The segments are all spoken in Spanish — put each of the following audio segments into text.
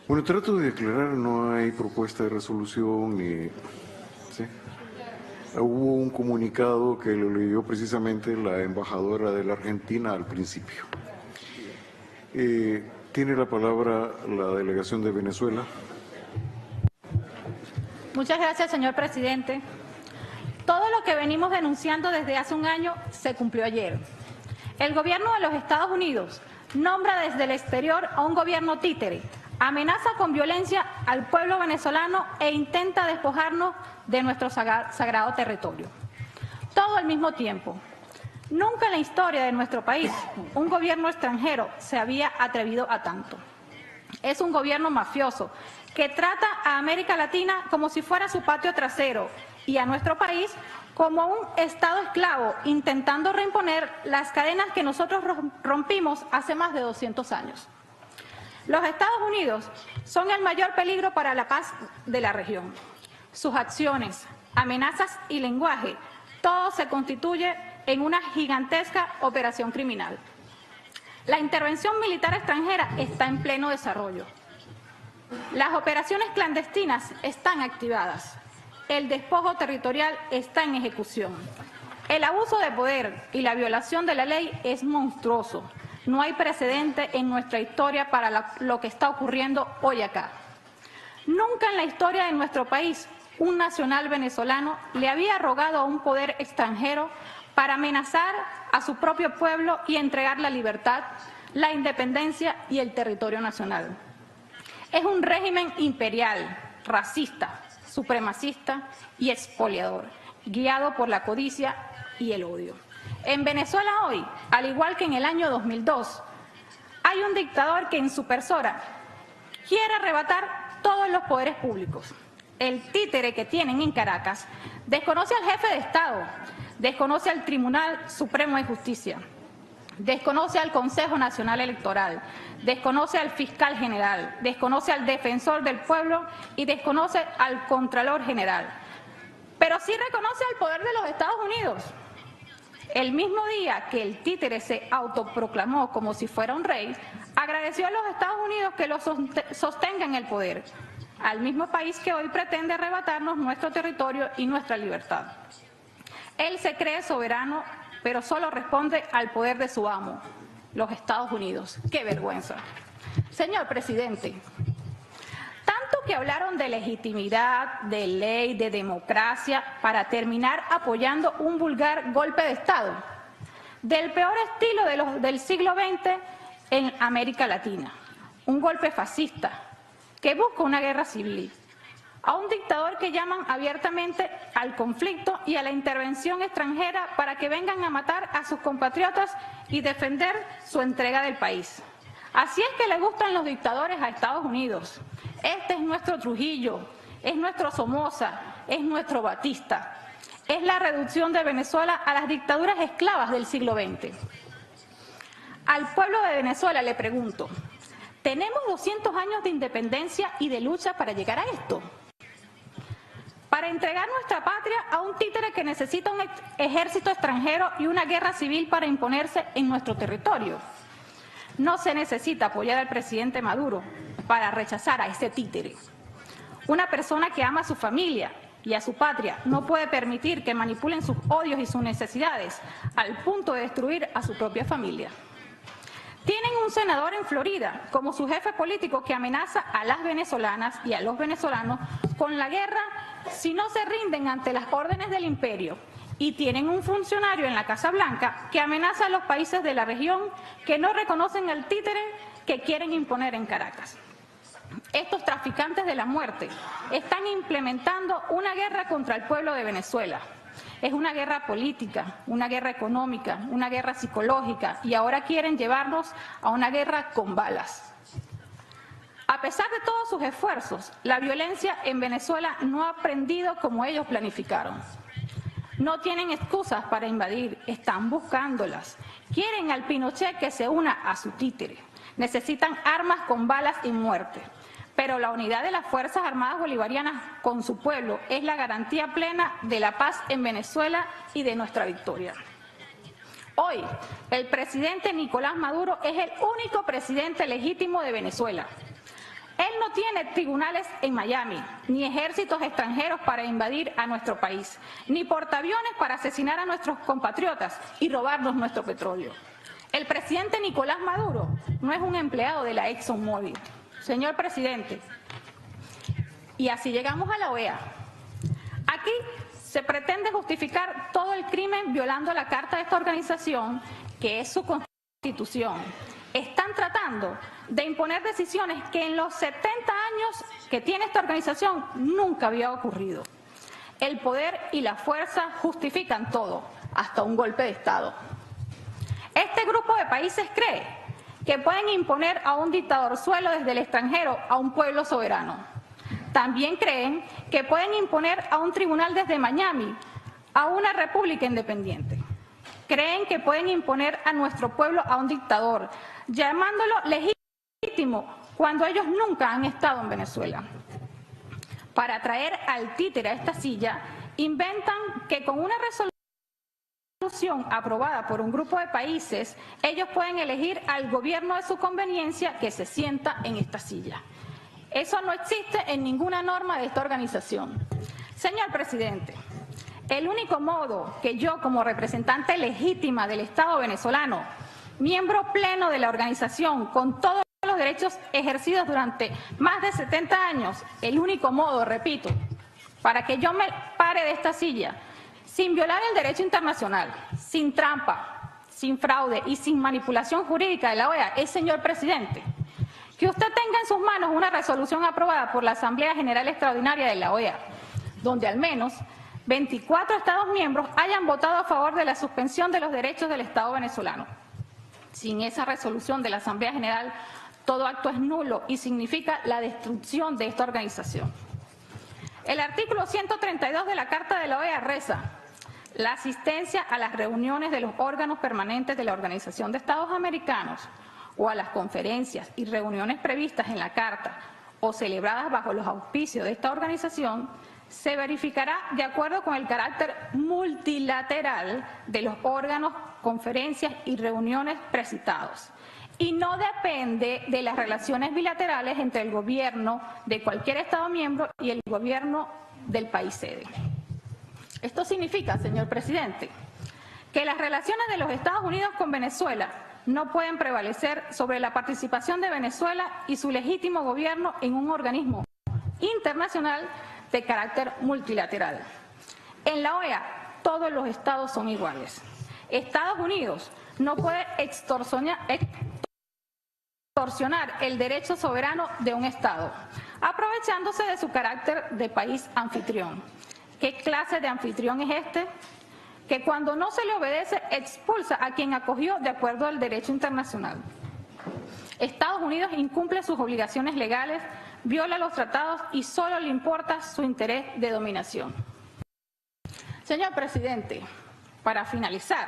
Bueno, trato de aclarar, no hay propuesta de resolución ni... ¿sí? Hubo un comunicado que lo leyó precisamente la embajadora de la Argentina al principio. Tiene la palabra la delegación de Venezuela. Muchas gracias, señor presidente. Todo lo que venimos denunciando desde hace un año se cumplió ayer. El gobierno de los Estados Unidos nombra desde el exterior a un gobierno títere, amenaza con violencia al pueblo venezolano e intenta despojarnos de nuestro sagrado territorio. Todo al mismo tiempo. Nunca en la historia de nuestro país un gobierno extranjero se había atrevido a tanto. Es un gobierno mafioso que trata a América Latina como si fuera su patio trasero y a nuestro país como un Estado esclavo, intentando reimponer las cadenas que nosotros rompimos hace más de 200 años. Los Estados Unidos son el mayor peligro para la paz de la región. Sus acciones, amenazas y lenguaje, todo se constituye en una gigantesca operación criminal. La intervención militar extranjera está en pleno desarrollo. Las operaciones clandestinas están activadas. El despojo territorial está en ejecución. El abuso de poder y la violación de la ley es monstruoso. No hay precedente en nuestra historia para lo que está ocurriendo hoy acá. Nunca en la historia de nuestro país un nacional venezolano le había rogado a un poder extranjero para amenazar a su propio pueblo y entregar la libertad, la independencia y el territorio nacional. Es un régimen imperial, racista, supremacista y expoliador, guiado por la codicia y el odio. En Venezuela hoy, al igual que en el año 2002, hay un dictador que en su persona quiere arrebatar todos los poderes públicos. El títere que tienen en Caracas desconoce al jefe de Estado, desconoce al Tribunal Supremo de Justicia, desconoce al Consejo Nacional Electoral, desconoce al Fiscal General, desconoce al Defensor del Pueblo y desconoce al Contralor General. Pero sí reconoce al poder de los Estados Unidos. El mismo día que el títere se autoproclamó como si fuera un rey, agradeció a los Estados Unidos que lo sostengan el poder, al mismo país que hoy pretende arrebatarnos nuestro territorio y nuestra libertad. Él se cree soberano, pero solo responde al poder de su amo, los Estados Unidos. ¡Qué vergüenza! Señor presidente, tanto que hablaron de legitimidad, de ley, de democracia, para terminar apoyando un vulgar golpe de Estado, del peor estilo del siglo XX en América Latina, un golpe fascista que busca una guerra civil, a un dictador que llaman abiertamente al conflicto y a la intervención extranjera para que vengan a matar a sus compatriotas y defender su entrega del país. Así es que le gustan los dictadores a Estados Unidos. Este es nuestro Trujillo, es nuestro Somoza, es nuestro Batista. Es la reducción de Venezuela a las dictaduras esclavas del siglo XX. Al pueblo de Venezuela le pregunto, ¿tenemos 200 años de independencia y de lucha para llegar a esto? Para entregar nuestra patria a un títere que necesita un ejército extranjero y una guerra civil para imponerse en nuestro territorio. No se necesita apoyar al presidente Maduro para rechazar a ese títere. Una persona que ama a su familia y a su patria no puede permitir que manipulen sus odios y sus necesidades al punto de destruir a su propia familia. Tienen un senador en Florida como su jefe político que amenaza a las venezolanas y a los venezolanos con la guerra si no se rinden ante las órdenes del imperio. Y tienen un funcionario en la Casa Blanca que amenaza a los países de la región que no reconocen al títere que quieren imponer en Caracas. Estos traficantes de la muerte están implementando una guerra contra el pueblo de Venezuela. Es una guerra política, una guerra económica, una guerra psicológica y ahora quieren llevarnos a una guerra con balas. A pesar de todos sus esfuerzos, la violencia en Venezuela no ha aprendido como ellos planificaron. No tienen excusas para invadir, están buscándolas. Quieren al Pinochet que se una a su títere. Necesitan armas con balas y muerte. Pero la unidad de las Fuerzas Armadas Bolivarianas con su pueblo es la garantía plena de la paz en Venezuela y de nuestra victoria. Hoy, el presidente Nicolás Maduro es el único presidente legítimo de Venezuela. Él no tiene tribunales en Miami, ni ejércitos extranjeros para invadir a nuestro país, ni portaaviones para asesinar a nuestros compatriotas y robarnos nuestro petróleo. El presidente Nicolás Maduro no es un empleado de la ExxonMobil. Señor presidente, y así llegamos a la OEA. Aquí se pretende justificar todo el crimen violando la carta de esta organización, que es su constitución. Están tratando de imponer decisiones que en los 70 años que tiene esta organización nunca había ocurrido. El poder y la fuerza justifican todo, hasta un golpe de Estado. Este grupo de países cree que pueden imponer a un dictadorzuelo desde el extranjero a un pueblo soberano. También creen que pueden imponer a un tribunal desde Miami a una república independiente. Creen que pueden imponer a nuestro pueblo a un dictador, llamándolo legítimo cuando ellos nunca han estado en Venezuela. Para traer al títere a esta silla, inventan que con una resolución aprobada por un grupo de países, ellos pueden elegir al gobierno de su conveniencia que se sienta en esta silla. Eso no existe en ninguna norma de esta organización. Señor presidente, el único modo que yo, como representante legítima del Estado venezolano, miembro pleno de la organización, con todos los derechos ejercidos durante más de 70 años, el único modo, repito, para que yo me pare de esta silla, sin violar el derecho internacional, sin trampa, sin fraude y sin manipulación jurídica de la OEA, es, señor presidente, que usted tenga en sus manos una resolución aprobada por la Asamblea General Extraordinaria de la OEA, donde al menos 24 Estados miembros hayan votado a favor de la suspensión de los derechos del Estado venezolano. Sin esa resolución de la Asamblea General, todo acto es nulo y significa la destrucción de esta organización. El artículo 132 de la Carta de la OEA reza: la asistencia a las reuniones de los órganos permanentes de la Organización de Estados Americanos o a las conferencias y reuniones previstas en la Carta o celebradas bajo los auspicios de esta organización se verificará de acuerdo con el carácter multilateral de los órganos, conferencias y reuniones precitados, y no depende de las relaciones bilaterales entre el gobierno de cualquier Estado miembro y el gobierno del país sede. Esto significa, señor presidente, que las relaciones de los Estados Unidos con Venezuela no pueden prevalecer sobre la participación de Venezuela y su legítimo gobierno en un organismo internacional de carácter multilateral. En la OEA, todos los estados son iguales. Estados Unidos no puede extorsionar el derecho soberano de un estado, aprovechándose de su carácter de país anfitrión. ¿Qué clase de anfitrión es este? Que cuando no se le obedece expulsa a quien acogió de acuerdo al derecho internacional. Estados Unidos incumple sus obligaciones legales, viola los tratados y solo le importa su interés de dominación. Señor presidente, para finalizar,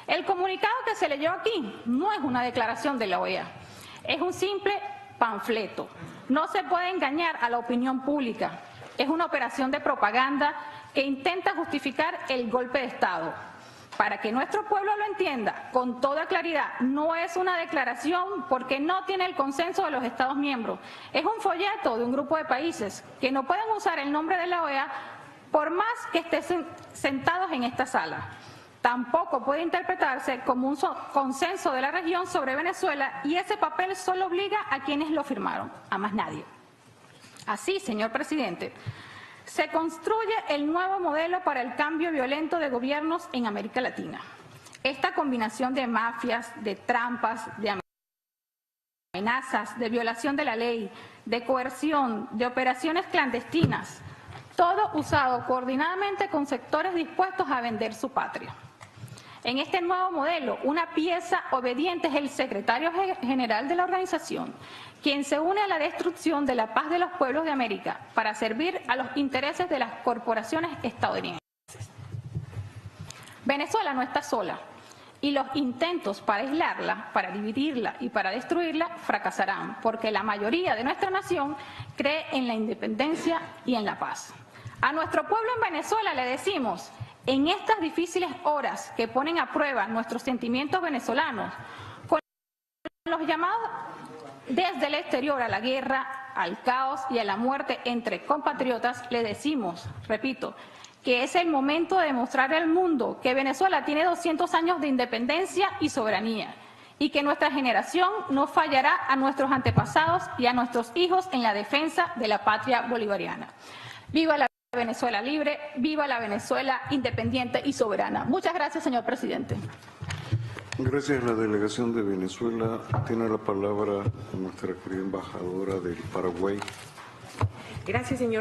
el comunicado que se leyó aquí no es una declaración de la OEA, es un simple panfleto. No se puede engañar a la opinión pública, es una operación de propaganda que intenta justificar el golpe de Estado. Para que nuestro pueblo lo entienda con toda claridad, no es una declaración porque no tiene el consenso de los Estados miembros. Es un folleto de un grupo de países que no pueden usar el nombre de la OEA por más que estén sentados en esta sala. Tampoco puede interpretarse como un consenso de la región sobre Venezuela y ese papel solo obliga a quienes lo firmaron, a más nadie. Así, señor presidente, se construye el nuevo modelo para el cambio violento de gobiernos en América Latina. Esta combinación de mafias, de trampas, de amenazas, de violación de la ley, de coerción, de operaciones clandestinas, todo usado coordinadamente con sectores dispuestos a vender su patria. En este nuevo modelo, una pieza obediente es el secretario general de la organización, quien se une a la destrucción de la paz de los pueblos de América para servir a los intereses de las corporaciones estadounidenses. Venezuela no está sola y los intentos para aislarla, para dividirla y para destruirla fracasarán, porque la mayoría de nuestra nación cree en la independencia y en la paz. A nuestro pueblo en Venezuela le decimos: en estas difíciles horas que ponen a prueba nuestros sentimientos venezolanos, con los llamados desde el exterior a la guerra, al caos y a la muerte entre compatriotas, le decimos, repito, que es el momento de demostrar al mundo que Venezuela tiene 200 años de independencia y soberanía y que nuestra generación no fallará a nuestros antepasados y a nuestros hijos en la defensa de la patria bolivariana. ¡Viva la Venezuela libre! ¡Viva la Venezuela independiente y soberana! Muchas gracias, señor presidente. Gracias. La delegación de Venezuela tiene la palabra nuestra querida embajadora del Paraguay. Gracias, señor